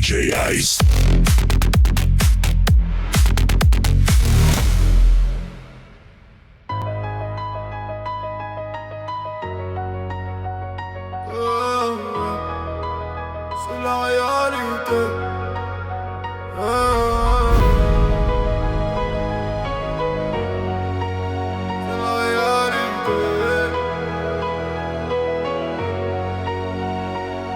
DJ Ice. C'est la réalité. C'est la réalité.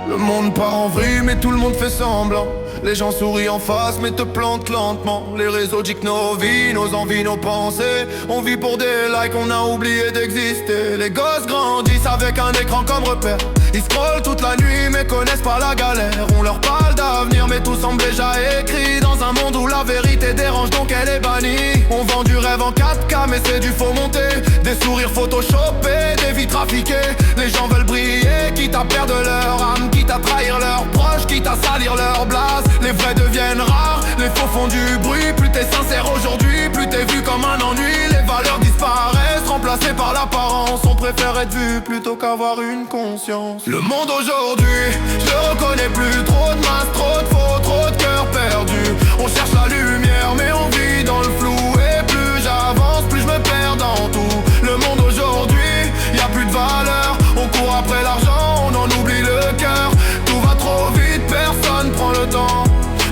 Le monde part en vrille mais tout le monde fait semblant. Les gens sourient en face mais te plantent lentement. Les réseaux disent que nos vies, nos envies, nos pensées, on vit pour des likes, on a oublié d'exister. Les gosses grandissent avec un écran comme repère. Ils scrollent toute la nuit mais connaissent pas la galère. On leur parle d'avenir mais tout semble déjà écrit. Dans un monde où la vérité dérange donc elle est bannie. On vend du rêve en 4K mais c'est du faux monté. Des sourires photoshopés, des vies trafiquées. Les gens veulent briller, quitte à perdre leur âme, quitte à trahir leurs proches, quitte à salir leur blase. Les vrais deviennent rares, les faux font du bruit. Plus t'es sincère aujourd'hui, plus t'es vu comme un ennui. Les valeurs disparaissent, remplacées par l'apparence. On préfère être vu plutôt qu'avoir une conscience. Le monde aujourd'hui, je le reconnais plus. Trop de masques, trop de faux, trop de cœurs perdus. On cherche la lumière mais on vit dans le flou. Et plus j'avance, plus je me perds dans tout. Le monde aujourd'hui, y a plus de valeur. On court après l'argent, on en oublie le cœur. Tout va trop vite, personne prend le temps.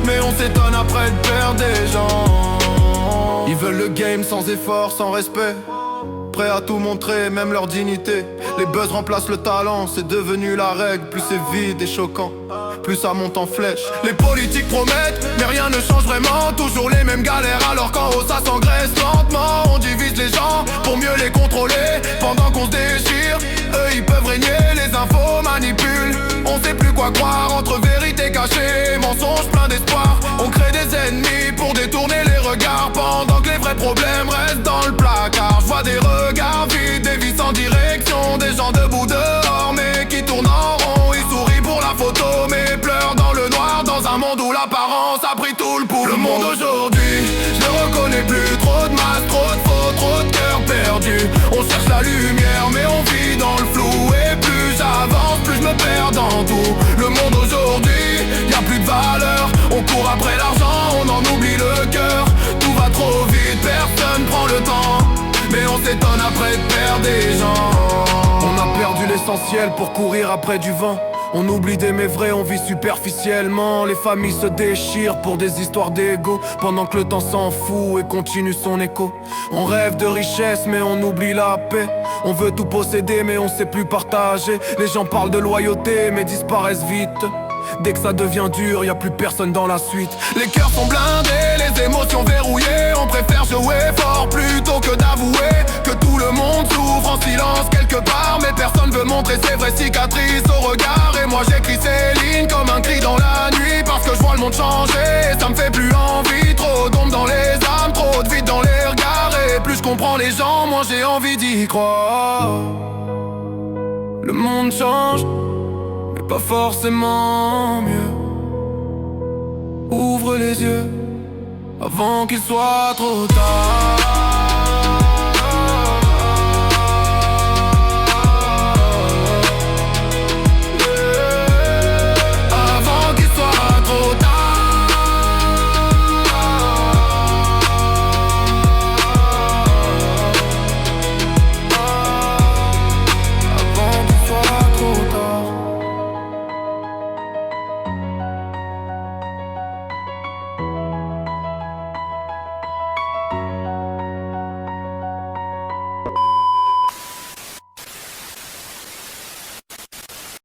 Mais on s'étonne après de perdre des gens. Ils veulent le game sans effort, sans respect. Prêts à tout montrer, même leur dignité. Les buzz remplacent le talent, c'est devenu la règle. Plus c'est vide et choquant, plus ça monte en flèche. Les politiques promettent, mais rien ne change vraiment. Toujours les mêmes galères alors qu'en haut ça s'engraisse lentement. On divise les gens pour mieux les contrôler. Pendant qu'on se déchire, eux ils peuvent régner. Les infos manipulent, on sait plus quoi croire. Entre vérité cachée, mensonges plein d'espoir. On crée des ennemis pour détourner les regards. Pendant que les vrais problèmes restent dans le placard. Je vois des regards vides, des vies sans direction. Des gens debout dehors mais qui tournent en rond. Ils sourient pour la photo mais pleurent dans le noir. Dans un monde où l'apparence a pris tout le pouls. Le monde aujourd'hui, je le reconnais plus. Trop de masques, trop de faux, trop de cœurs perdus. On cherche la lumière mais on vit dans le flou. Et plus j'avance, plus je me perds dans tout. Le monde aujourd'hui, y a plus de valeur. On court après l'argent, on en oublie le cœur. Tout va trop vite, personne prend le temps. Mais on s'étonne après de perdre des gens. On a perdu l'essentiel pour courir après du vent. On oublie d'aimer vrai, on vit superficiellement. Les familles se déchirent pour des histoires d'ego. Pendant que le temps s'en fout et continue son écho. On rêve de richesse mais on oublie la paix. On veut tout posséder mais on sait plus partager. Les gens parlent de loyauté mais disparaissent vite. Dès que ça devient dur, y a plus personne dans la suite. Les cœurs sont blindés, les émotions verrouillées. On préfère jouer fort plutôt que d'avouer que tout le monde souffre en silence quelque part. Mais personne veut montrer ses vraies cicatrices au regard. Et moi j'écris ces lignes comme un cri dans la nuit. Parce que je vois le monde changer et ça me fait plus envie. Trop d'ombre dans les âmes, trop de vide dans les regards. Et plus je comprends les gens, moins j'ai envie d'y croire. Le monde change, pas forcément mieux. Ouvre les yeux avant qu'il soit trop tard.